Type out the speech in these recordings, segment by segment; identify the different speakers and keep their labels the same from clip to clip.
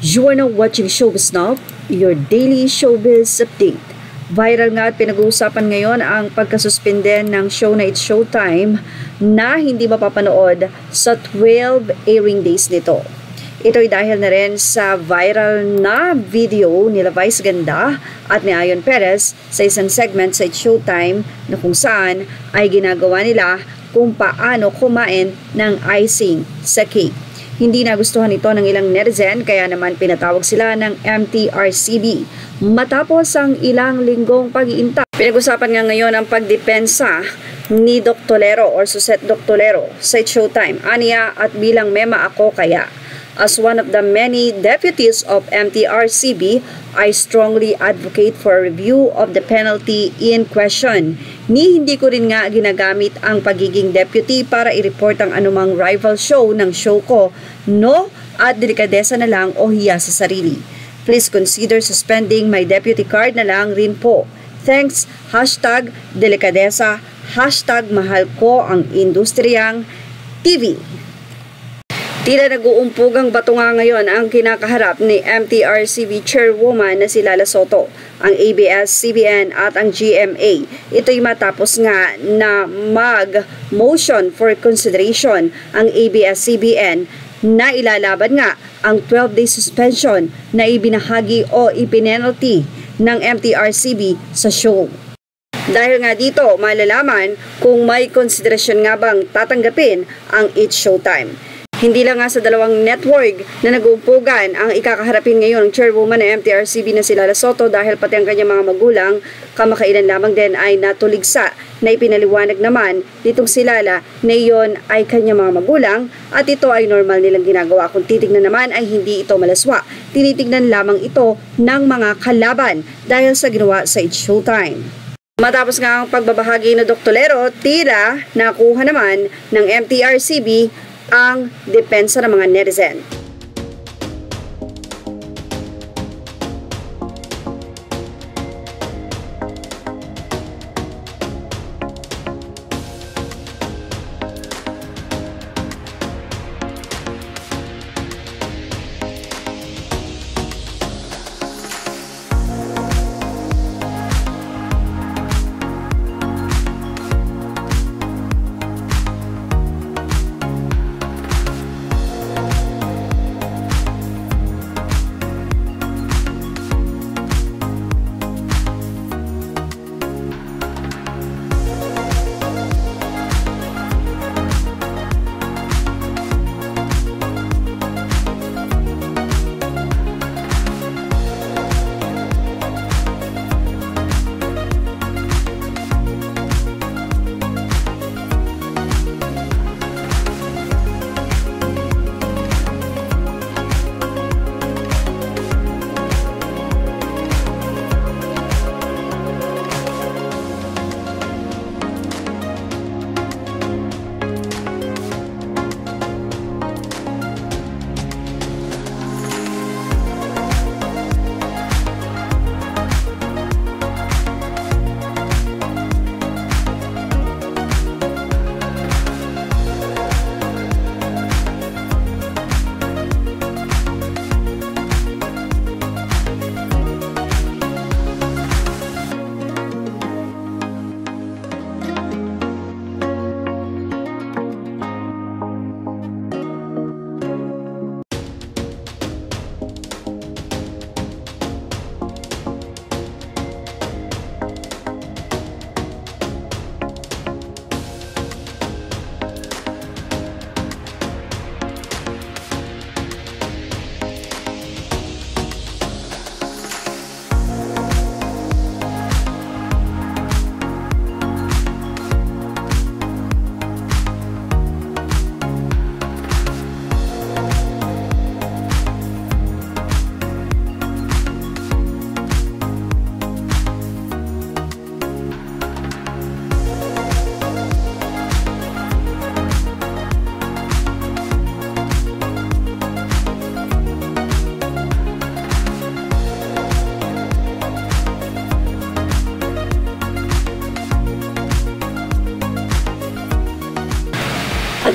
Speaker 1: You are now watching Showbiz Now, your daily showbiz update. Viral nga at pinag-uusapan ngayon ang pagkasuspinde ng show na It's Showtime na hindi mapapanood sa 12 airing days nito. Ito'y dahil na rin sa viral na video nila Vice Ganda at ni Ayon Perez sa isang segment sa It's Showtime na kung saan ay ginagawa nila kung paano kumain ng icing sa cake. Hindi nagustuhan ito ng ilang netizen kaya naman pinatawag sila ng MTRCB matapos ang ilang linggong pag-iinta. Pinag-usapan nga ngayon ang pagdepensa ni Doc Tolero or Suset Doc Tolero sa It's Showtime. Aniya at bilang mema ako kaya. As one of the many deputies of MTRCB, I strongly advocate for a review of the penalty in question. Hindi ko rin nga ginagamit ang pagiging deputy para i-report ang anumang rival show ng show ko, no? At delikadesa na lang o hiya sa sarili. Please consider suspending my deputy card na lang rin po. Thanks, #delikadesa, #mahal ko ang industriyang TV. Tila nag-uumpugang bato nga ngayon ang kinakaharap ni MTRCB Chairwoman na si Lala Soto, ang ABS-CBN at ang GMA. Ito'y matapos nga na mag-motion for consideration ang ABS-CBN na ilalaban nga ang 12-day suspension na ibinahagi o ipinenalty ng MTRCB sa show. Dahil nga dito, malalaman kung may konsiderasyon nga bang tatanggapin ang It's Showtime. Hindi lang nga sa dalawang network na nag-uumpugan ang ikakaharapin ngayon ng chairwoman ng MTRCB na si Lala Soto dahil pati ang kanyang mga magulang kamakailan lamang din ay natuligsa na ipinaliwanag naman nitong si Lala na iyon ay kanyang mga magulang at ito ay normal nilang ginagawa. Kung titignan naman ay hindi ito malaswa. Tinitignan lamang ito ng mga kalaban dahil sa ginawa sa It's Showtime. Matapos nga ang pagbabahagi ni Doc Tolero, tila nakuha naman ng MTRCB ang depensa ng mga netizen.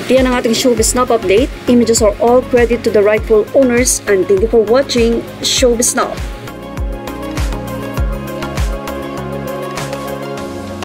Speaker 1: Yan ang ating Showbiz Snob update. Images are all credit to the rightful owners, and thank you for watching Showbiz Snob.